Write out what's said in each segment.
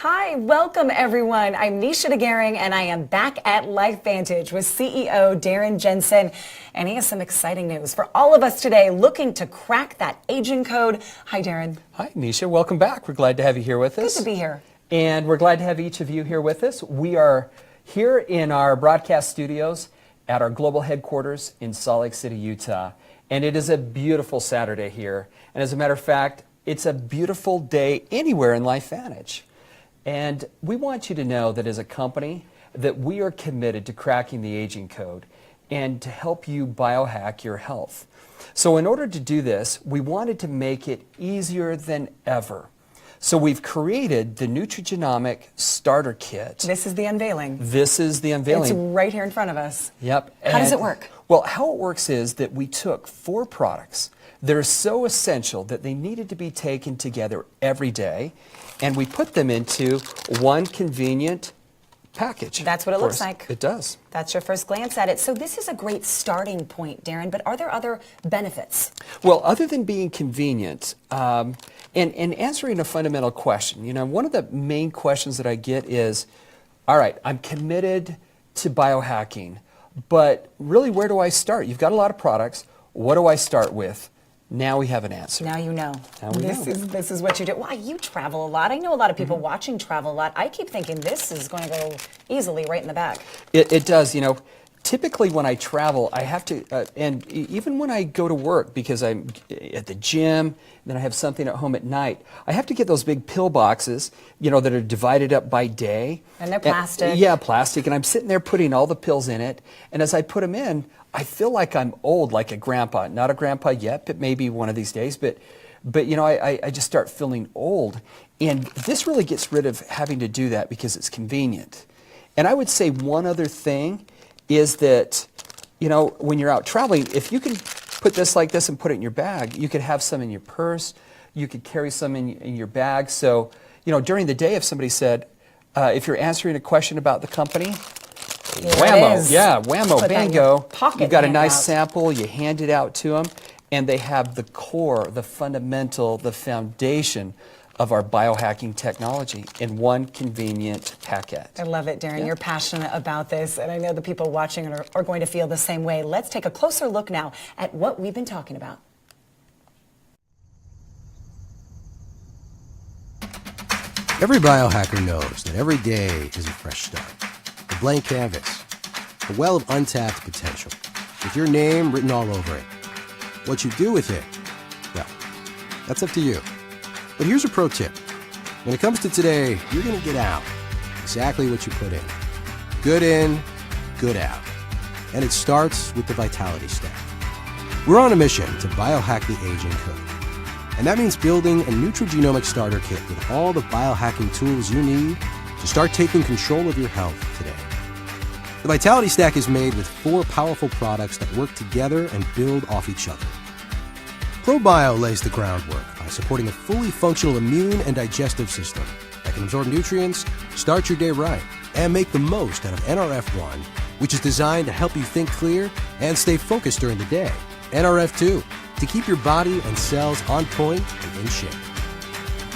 Hi, welcome everyone. I'm Nisha DeGaring and I am back at LifeVantage with CEO Darren Jensen. And he has some exciting news for all of us today looking to crack that aging code. Hi, Darren. Hi, Nisha. Welcome back. We're glad to have you here with us. Good to be here. And we're glad to have each of you here with us. We are here in our broadcast studios at our global headquarters in Salt Lake City, Utah. And it is a beautiful Saturday here. And as a matter of fact, it's a beautiful day anywhere in LifeVantage. And we want you to know that as a company that we are committed to cracking the aging code and to help you biohack your health. So in order to do this, we wanted to make it easier than ever. So we've created the Nutrigenomic Starter Kit. This is the unveiling. This is the unveiling. It's right here in front of us. Yep. How does it work? Well, how it works is that we took 4 products that are so essential that they needed to be taken together every day, and we put them into one convenient package. That's what it looks like. It does. That's your first glance at it. So this is a great starting point, Darren, but are there other benefits? Well, other than being convenient, and answering a fundamental question, you know, one of the main questions that I get is, all right, I'm committed to biohacking, but really where do I start? You've got a lot of products. What do I start with? Now we have an answer. Now you know. Now we know. This is what you do. Why, you travel a lot. I know a lot of people watching travel a lot. I keep thinking this is going to go easily right in the bag. It does. You know, typically when I travel, I have to, and even when I go to work, because I'm at the gym, then I have something at home at night, I have to get those big pill boxes, you know, that are divided up by day. And they're plastic. Yeah, plastic. And I'm sitting there putting all the pills in it. And as I put them in, I feel like I'm old, like a grandpa. Not a grandpa yet, but maybe one of these days. But you know, I just start feeling old. And this really gets rid of having to do that because it's convenient. And I would say one other thing is that, you know, when you're out traveling, if you can put this like this and put it in your bag, you could have some in your purse, you could carry some in your bag. So, you know, during the day, if somebody said, if you're answering a question about the company, whammo, yeah, whammo, bingo. You've got a nice sample, you hand it out to them, and they have the core, the fundamental, the foundation of our biohacking technology in one convenient packet. I love it, Darren. Yeah. You're passionate about this, and I know the people watching are going to feel the same way. Let's take a closer look now at what we've been talking about. Every biohacker knows that every day is a fresh start. A blank canvas, a well of untapped potential, with your name written all over it. What you do with it, well, that's up to you. But here's a pro tip. When it comes to today, you're going to get out exactly what you put in. Good in, good out. And it starts with the Vitality Stack. We're on a mission to biohack the aging code. And that means building a Nutrigenomic Starter Kit with all the biohacking tools you need to start taking control of your health today. The Vitality Stack is made with 4 powerful products that work together and build off each other. ProBio lays the groundwork by supporting a fully functional immune and digestive system that can absorb nutrients, start your day right, and make the most out of NRF1, which is designed to help you think clear and stay focused during the day. NRF2, to keep your body and cells on point and in shape.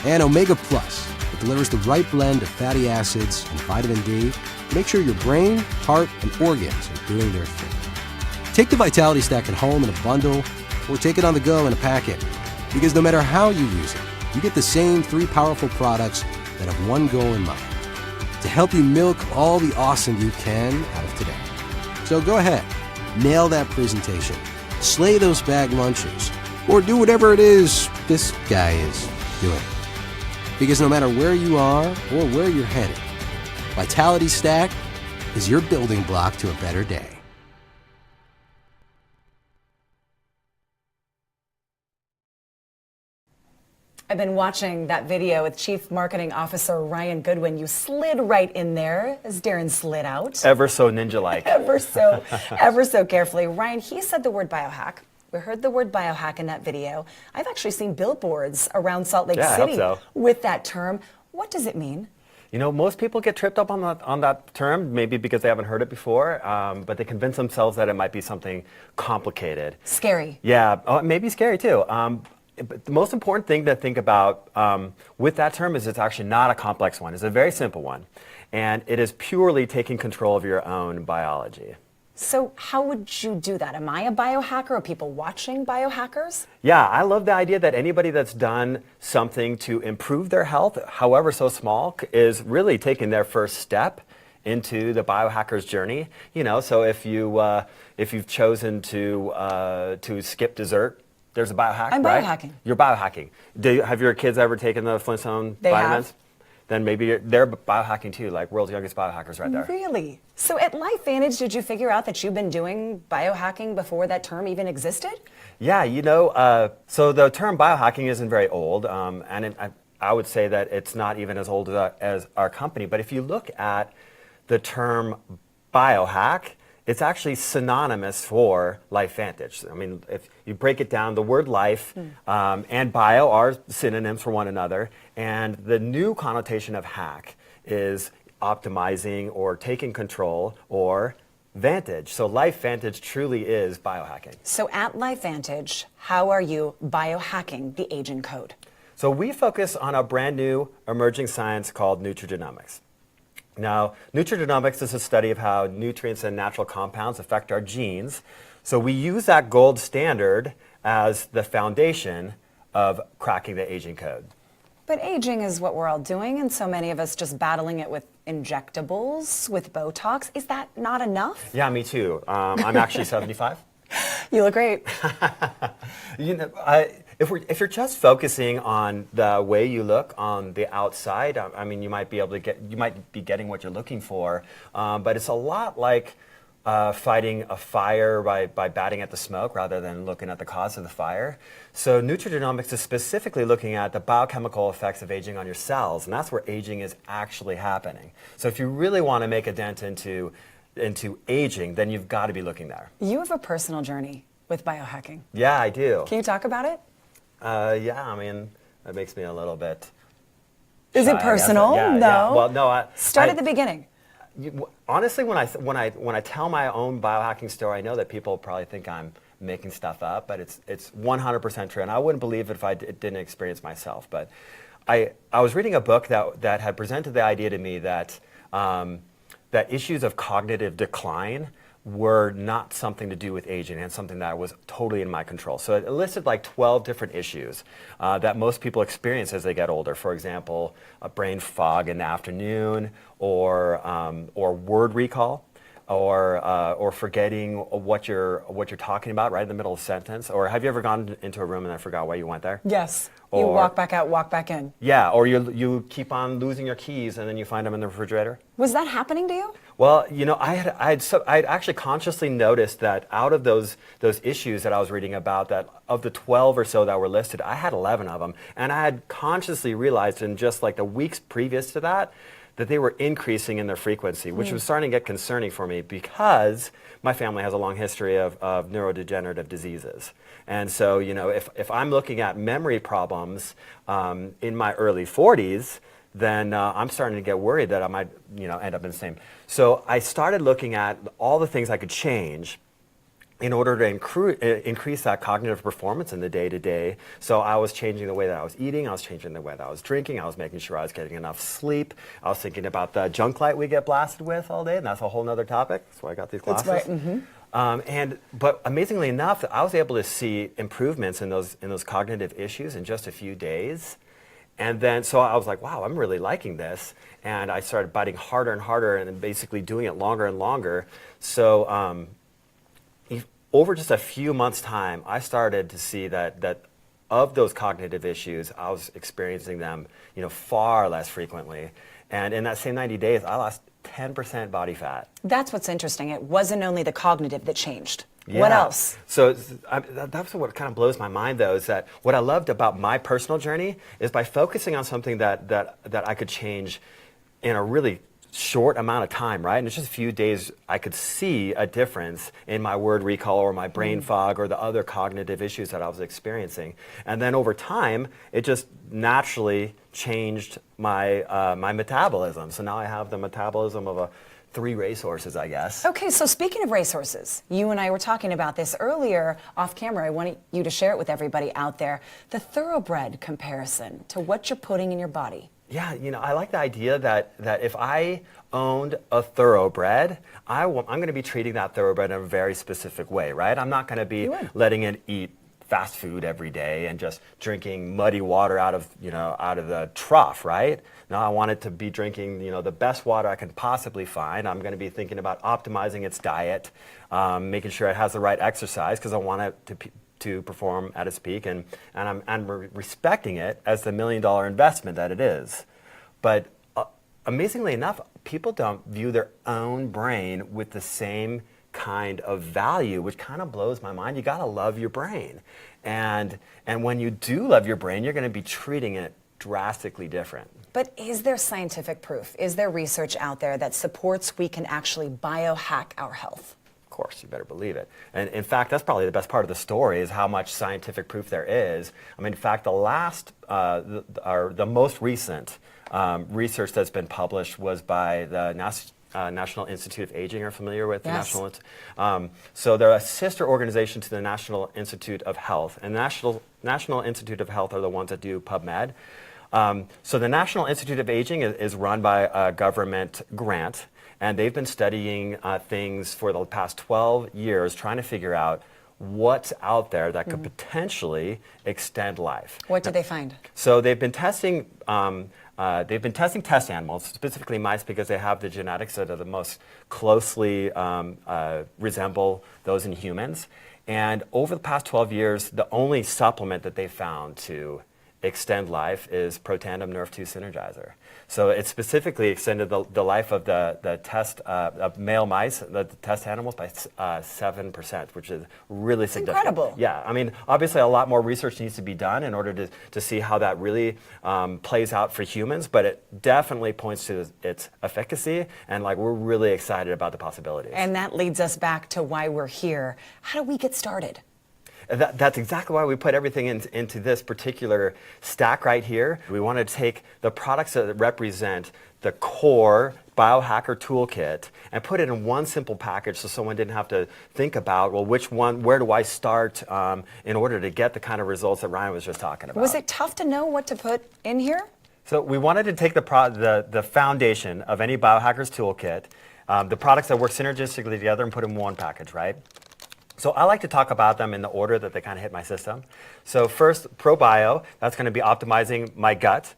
And Omega Plus, that delivers the right blend of fatty acids and vitamin D to make sure your brain, heart, and organs are doing their thing. Take the Vitality Stack at home in a bundle, or take it on the go in a packet. Because no matter how you use it, you get the same 3 powerful products that have one goal in mind: to help you milk all the awesome you can out of today. So go ahead, nail that presentation, slay those bag lunches, or do whatever it is this guy is doing. Because no matter where you are or where you're headed, Vitality Stack is your building block to a better day. I've been watching that video with Chief Marketing Officer Ryan Goodwin. You slid right in there as Darren slid out. Ever so ninja-like. ever so carefully. Ryan, he said the word biohack. We heard the word biohack in that video. I've actually seen billboards around Salt Lake City with that term. What does it mean? You know, most people get tripped up on that term, maybe because they haven't heard it before, but they convince themselves that it might be something complicated. Scary. Yeah, maybe scary too. but the most important thing to think about with that term is it's actually not a complex one. It's a very simple one. And it is purely taking control of your own biology. So how would you do that? Am I a biohacker? Are people watching biohackers? Yeah, I love the idea that anybody that's done something to improve their health, however so small, is really taking their first step into the biohacker's journey. You know, so if you've chosen to skip dessert, there's a biohack. I'm right? biohacking. You're biohacking. Have your kids ever taken the Flintstone They vitamins? have. Then maybe they're biohacking too, like world's youngest biohackers right there. Really? So at LifeVantage, did you figure out that you've been doing biohacking before that term even existed? Yeah, you know, so the term biohacking isn't very old, and I would say that it's not even as old as our company. But if you look at the term biohack, it's actually synonymous for LifeVantage. I mean, if you break it down, the word life and bio are synonyms for one another. And the new connotation of hack is optimizing or taking control or vantage. So LifeVantage truly is biohacking. So at LifeVantage, how are you biohacking the aging code? So we focus on a brand new emerging science called nutrigenomics. Now, nutrigenomics is a study of how nutrients and natural compounds affect our genes. So we use that gold standard as the foundation of cracking the aging code. But aging is what we're all doing, and so many of us just battling it with injectables, with Botox. Is that not enough? Yeah, me too. I'm actually 75. You look great. You know, if you're just focusing on the way you look on the outside, I mean, you might be getting what you're looking for, but it's a lot like fighting a fire by batting at the smoke rather than looking at the cause of the fire. So nutrigenomics is specifically looking at the biochemical effects of aging on your cells, and that's where aging is actually happening. So if you really want to make a dent into aging, then you've got to be looking there. You have a personal journey with biohacking. Yeah, I do. Can you talk about it? Yeah, I mean, that makes me a little bit Is shy, it I guess. personal? Yeah, No. yeah. Well, no. Start at the beginning. Honestly, when I tell my own biohacking story, I know that people probably think I'm making stuff up, but it's 100% true, and I wouldn't believe it if I didn't experience myself. But I was reading a book that had presented the idea to me that that issues of cognitive decline were not something to do with aging and something that was totally in my control. So it listed like 12 different issues that most people experience as they get older. For example, a brain fog in the afternoon, or word recall, or forgetting what you're talking about right in the middle of a sentence. Or have you ever gone into a room and I forgot why you went there? Yes. You Or- walk back out, walk back in. Yeah, or you keep on losing your keys and then you find them in the refrigerator. Was that happening to you? Well, you know, I'd actually consciously noticed that out of those issues that I was reading about, that of the 12 or so that were listed, I had 11 of them, and I had consciously realized in just like the weeks previous to that they were increasing in their frequency, which was starting to get concerning for me because my family has a long history of neurodegenerative diseases. And so, you know, if I'm looking at memory problems in my early 40s, then I'm starting to get worried that I might, you know, end up in the same. So I started looking at all the things I could change in order to increase that cognitive performance in the day-to-day. So I was changing the way that I was eating, I was changing the way that I was drinking, I was making sure I was getting enough sleep, I was thinking about the junk light we get blasted with all day, and that's a whole nother topic. That's why I got these glasses. That's right. Mm-hmm. But amazingly enough, I was able to see improvements in those cognitive issues in just a few days. And then, so I was like, wow, I'm really liking this. And I started biting harder and harder and then basically doing it longer and longer. So over just a few months' time, I started to see that of those cognitive issues, I was experiencing them, you know, far less frequently. And in that same 90 days, I lost 10% body fat. That's what's interesting. It wasn't only the cognitive that changed. What Yeah. else? So that's what kind of blows my mind, though, is that what I loved about my personal journey is by focusing on something that I could change in a really short amount of time, right? And it's just a few days, I could see a difference in my word recall or my brain fog or the other cognitive issues that I was experiencing. And then over time, it just naturally changed my my metabolism. So now I have the metabolism of a 3 racehorses, I guess. Okay, so speaking of racehorses, you and I were talking about this earlier off camera. I want you to share it with everybody out there. The thoroughbred comparison to what you're putting in your body. Yeah, I like the idea that if I owned a thoroughbred, I'm going to be treating that thoroughbred in a very specific way, right? I'm not going to be letting it eat fast food every day and just drinking muddy water out of the trough, right? No, I want it to be drinking, the best water I can possibly find. I'm going to be thinking about optimizing its diet, making sure it has the right exercise because I want it to perform at its peak, and I'm respecting it as the $1 million investment that it is. But amazingly enough, people don't view their own brain with the same kind of value, which kind of blows my mind. You got to love your brain. And when you do love your brain, you're going to be treating it drastically different. But is there scientific proof? Is there research out there that supports we can actually biohack our health? Of course, you better believe it. And in fact, that's probably the best part of the story is how much scientific proof there is. I mean, in fact, the most recent research that's been published was by the National Institute of Aging. Are familiar with the National? So they're a sister organization to the National Institute of Health, and the National Institute of Health are the ones that do PubMed. So the National Institute of Aging is run by a government grant, and they've been studying things for the past 12 years, trying to figure out what's out there that could potentially extend life. What did they find? So they've been testing. Test animals, specifically mice, because they have the genetics that are the most closely resemble those in humans. And over the past 12 years, the only supplement that they found to extend life is Protandim Nerve 2 Synergizer. So it specifically extended the life of the test of male mice, the test animals, by 7%, which is really significant. Incredible. Yeah, I mean, obviously a lot more research needs to be done in order to see how that really plays out for humans, but it definitely points to its efficacy, and we're really excited about the possibilities. And that leads us back to why we're here. How do we get started? That's exactly why we put everything into this particular stack right here. We want to take the products that represent the core biohacker toolkit and put it in one simple package so someone didn't have to think about, well, where do I start in order to get the kind of results that Ryan was just talking about. Was it tough to know what to put in here? So we wanted to take the foundation of any biohacker's toolkit, the products that work synergistically together, and put them in one package, right? So I like to talk about them in the order that they kind of hit my system. So first, ProBio, that's going to be optimizing my gut.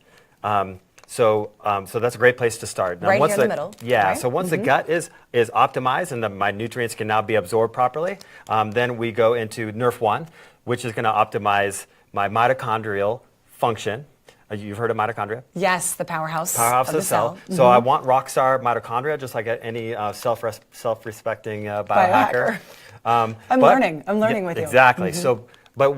So that's a great place to start. Now, right here in the middle. Yeah, right? So once the gut is optimized and my nutrients can now be absorbed properly, then we go into Nerf 1, which is going to optimize my mitochondrial function. You've heard of mitochondria? Yes, the powerhouse of the cell. So I want rockstar mitochondria, just like any self-respecting biohacker. I'm learning with you. Exactly. So, but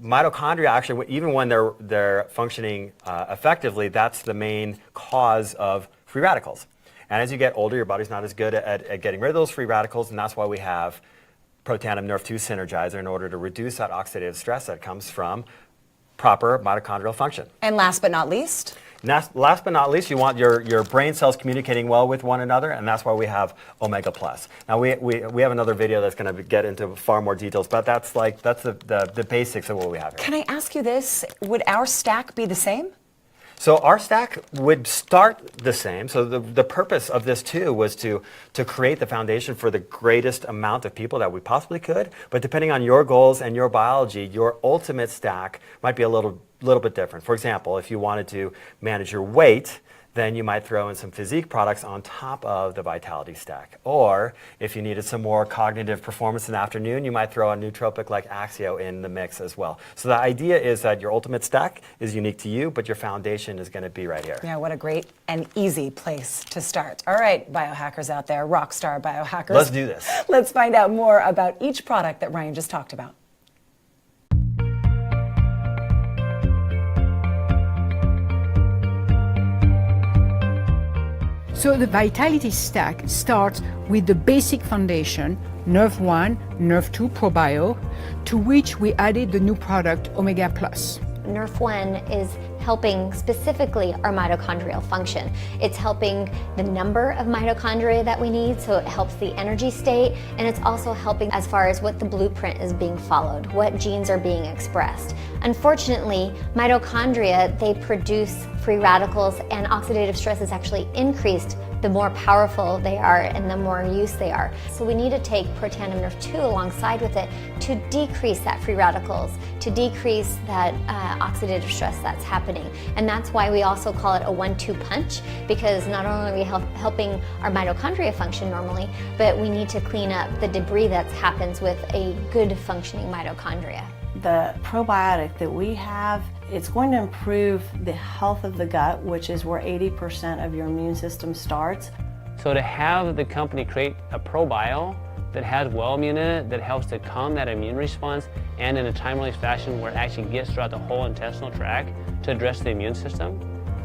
mitochondria actually, even when they're functioning effectively, that's the main cause of free radicals. And as you get older, your body's not as good at getting rid of those free radicals, and that's why we have Protandim Nerve 2 Synergizer in order to reduce that oxidative stress that comes from proper mitochondrial function. And last but not least? Last but not least, you want your brain cells communicating well with one another, and that's why we have Omega Plus. Now we have another video that's going to get into far more details, but that's the basics of what we have here. Can I ask you this? Would our stack be the same? So our stack would start the same. So the purpose of this too was to create the foundation for the greatest amount of people that we possibly could. But depending on your goals and your biology, your ultimate stack might be a little bit different. For example, if you wanted to manage your weight, then you might throw in some physique products on top of the vitality stack. Or if you needed some more cognitive performance in the afternoon, you might throw a nootropic like Axio in the mix as well. So the idea is that your ultimate stack is unique to you, but your foundation is going to be right here. Yeah, what a great and easy place to start. All right, biohackers out there, rockstar biohackers. Let's do this. Let's find out more about each product that Ryan just talked about. So the Vitality Stack starts with the basic foundation, Nerve 1, Nerve 2 ProBio, to which we added the new product Omega Plus. Nerf 1 is helping specifically our mitochondrial function. It's helping the number of mitochondria that we need, so it helps the energy state, and it's also helping as far as what the blueprint is being followed, what genes are being expressed. Unfortunately, mitochondria, they produce free radicals, and oxidative stress is actually increased the more powerful they are and the more in use they are. So we need to take Protandim Nerve 2 alongside with it to decrease that free radicals, to decrease that oxidative stress that's happening. And that's why we also call it a 1-2 punch, because not only are we helping our mitochondria function normally, but we need to clean up the debris that happens with a good functioning mitochondria. The probiotic that we have, it's going to improve the health of the gut, which is where 80% of your immune system starts. So to have the company create a probio that has Wellmune in it, that helps to calm that immune response, and in a time-release fashion where it actually gets throughout the whole intestinal tract to address the immune system.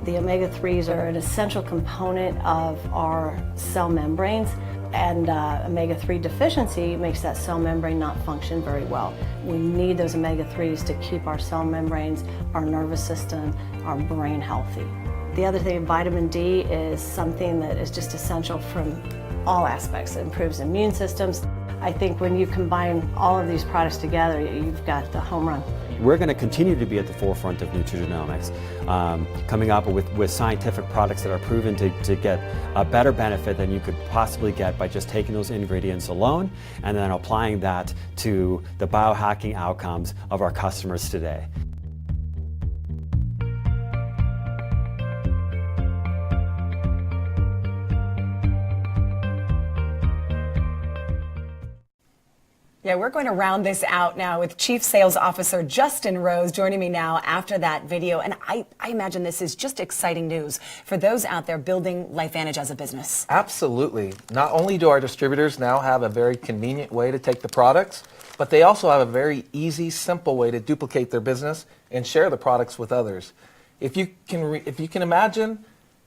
The omega-3s are an essential component of our cell membranes, and omega-3 deficiency makes that cell membrane not function very well. We need those omega-3s to keep our cell membranes, our nervous system, our brain healthy. The other thing, vitamin D is something that is just essential from all aspects. It improves immune systems. I think when you combine all of these products together, you've got the home run. We're going to continue to be at the forefront of nutrigenomics, coming up with scientific products that are proven to get a better benefit than you could possibly get by just taking those ingredients alone and then applying that to the biohacking outcomes of our customers today. Yeah, we're going to round this out now with Chief Sales Officer Justin Rose joining me now after that video. And I imagine this is just exciting news for those out there building LifeVantage as a business. Absolutely. Not only do our distributors now have a very convenient way to take the products, but they also have a very easy, simple way to duplicate their business and share the products with others. If you can imagine,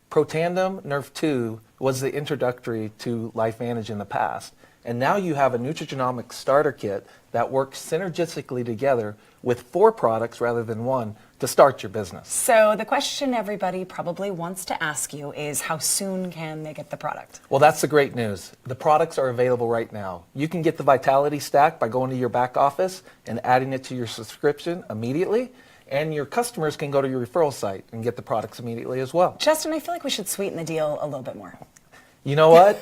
Protandim Nerve 2 was the introductory to LifeVantage in the past. And now you have a nutrigenomic starter kit that works synergistically together with 4 products rather than 1 to start your business. So the question everybody probably wants to ask you is, how soon can they get the product? Well, that's the great news. The products are available right now. You can get the Vitality Stack by going to your back office and adding it to your subscription immediately. And your customers can go to your referral site and get the products immediately as well. Justin, I feel like we should sweeten the deal a little bit more. You know what?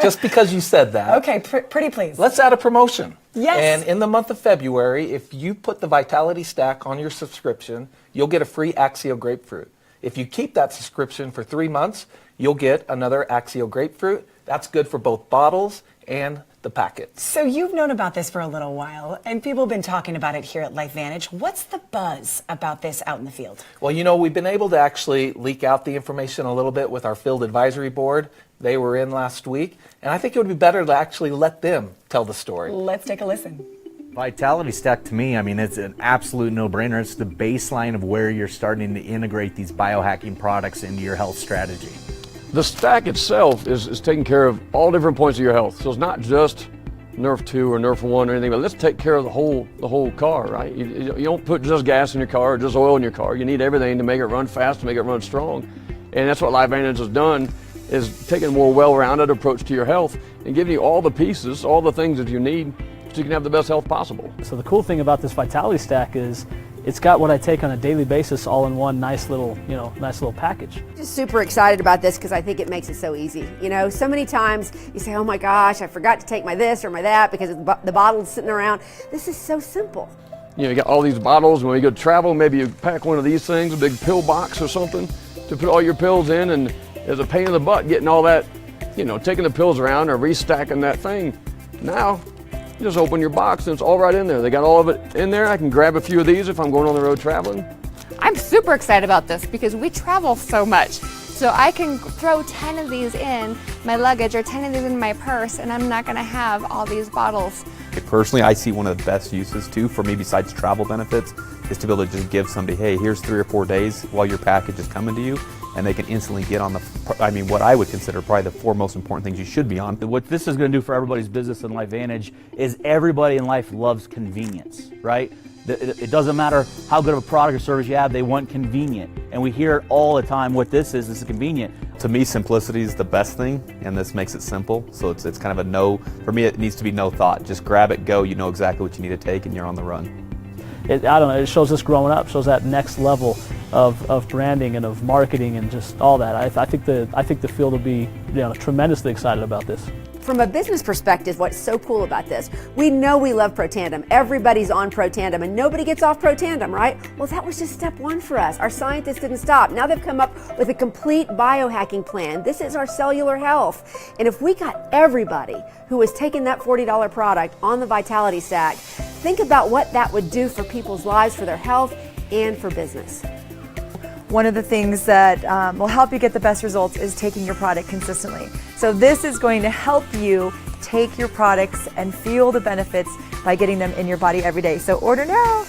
Just because you said that. Okay, pretty please. Let's add a promotion. Yes. And in the month of February, if you put the Vitality Stack on your subscription, you'll get a free Axio grapefruit. If you keep that subscription for 3 months, you'll get another Axio grapefruit. That's good for both bottles and the packet. So you've known about this for a little while, and people have been talking about it here at LifeVantage. What's the buzz about this out in the field? Well, you know, we've been able to actually leak out the information a little bit with our field advisory board. They were in last week, and I think it would be better to actually let them tell the story. Let's take a listen. Vitality Stack, to me, I mean, it's an absolute no-brainer. It's the baseline of where you're starting to integrate these biohacking products into your health strategy. The stack itself is taking care of all different points of your health. So it's not just Nerve 2 or Nerve 1 or anything, but let's take care of the whole car, right? You don't put just gas in your car or just oil in your car. You need everything to make it run fast, to make it run strong. And that's what LifeVantage has done, is taking a more well-rounded approach to your health and giving you all the pieces, all the things that you need so you can have the best health possible. So the cool thing about this Vitality Stack is it's got what I take on a daily basis all in one nice little package. Just super excited about this because I think it makes it so easy. You know, so many times you say, oh my gosh, I forgot to take my this or my that because the bottle's sitting around. This is so simple. You know, you got all these bottles, and when you go travel, maybe you pack one of these things, a big pill box or something, to put all your pills in, and there's a pain in the butt getting all that, taking the pills around or restacking that thing. Now, you just open your box and it's all right in there. They got all of it in there. I can grab a few of these if I'm going on the road traveling. I'm super excited about this because we travel so much. So I can throw 10 of these in my luggage or 10 of these in my purse, and I'm not gonna have all these bottles. Personally, I see one of the best uses too for me besides travel benefits is to be able to just give somebody, hey, here's 3 or 4 days while your package is coming to you, and they can instantly get on what I would consider probably the 4 most important things you should be on. What this is going to do for everybody's business and LifeVantage is everybody in life loves convenience, right? It doesn't matter how good of a product or service you have, they want convenient. And we hear it all the time, what this is convenient. To me, simplicity is the best thing, and this makes it simple. So it's kind of a no, for me it needs to be no thought. Just grab it, go, you know exactly what you need to take, and you're on the run. I don't know, it shows us growing up, shows that next level of branding and of marketing and just all that. I think the field will be tremendously excited about this. From a business perspective, what's so cool about this, we know we love Protandim. Everybody's on Protandim and nobody gets off Protandim, right? Well, that was just step one for us. Our scientists didn't stop. Now they've come up with a complete biohacking plan. This is our cellular health. And if we got everybody who was taking that $40 product on the Vitality Stack, think about what that would do for people's lives, for their health, and for business. One of the things that will help you get the best results is taking your product consistently. So this is going to help you take your products and feel the benefits by getting them in your body every day. So order now.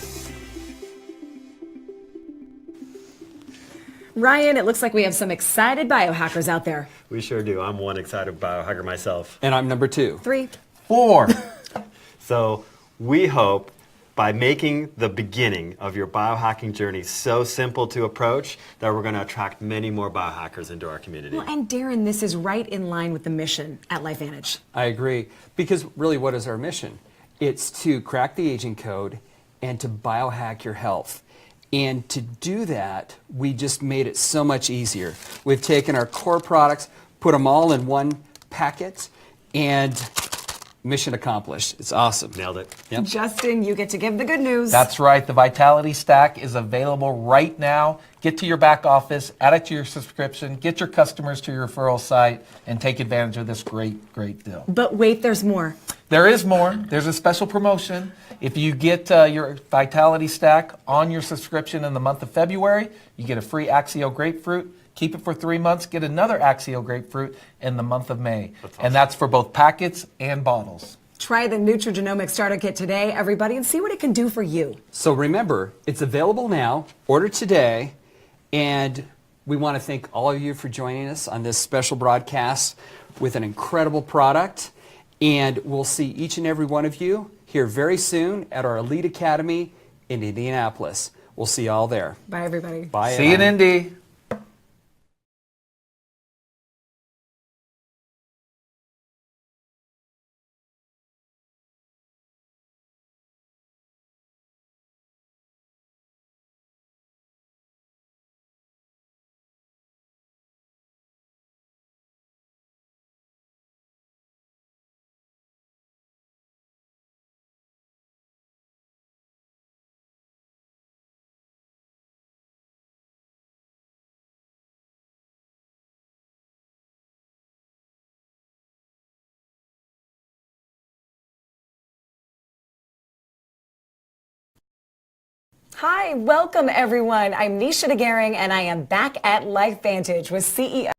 Ryan, it looks like we have some excited biohackers out there. We sure do. I'm one excited biohacker myself. And I'm number 2. 3. 4. So we hope by making the beginning of your biohacking journey so simple to approach that we're going to attract many more biohackers into our community. Well, and Darren, this is right in line with the mission at LifeVantage. I agree. Because really, what is our mission? It's to crack the aging code and to biohack your health. And to do that, we just made it so much easier. We've taken our core products, put them all in one packet, and mission accomplished. It's awesome. Nailed it. Yep. Justin, you get to give the good news. That's right. The Vitality Stack is available right now. Get to your back office, add it to your subscription, get your customers to your referral site, and take advantage of this great, great deal. But wait, there's more. There is more. There's a special promotion. If you get your Vitality Stack on your subscription in the month of February, you get a free Axio grapefruit. Keep it for 3 months, get another Axio grapefruit in the month of May. That's awesome. And that's for both packets and bottles. Try the Nutrigenomics Starter Kit today, everybody, and see what it can do for you. So remember, it's available now. Order today. And we want to thank all of you for joining us on this special broadcast with an incredible product. And we'll see each and every one of you here very soon at our Elite Academy in Indianapolis. We'll see you all there. Bye, everybody. Bye. See you in Indy. Hi, welcome everyone. I'm Nisha DeGaring and I am back at LifeVantage with CEO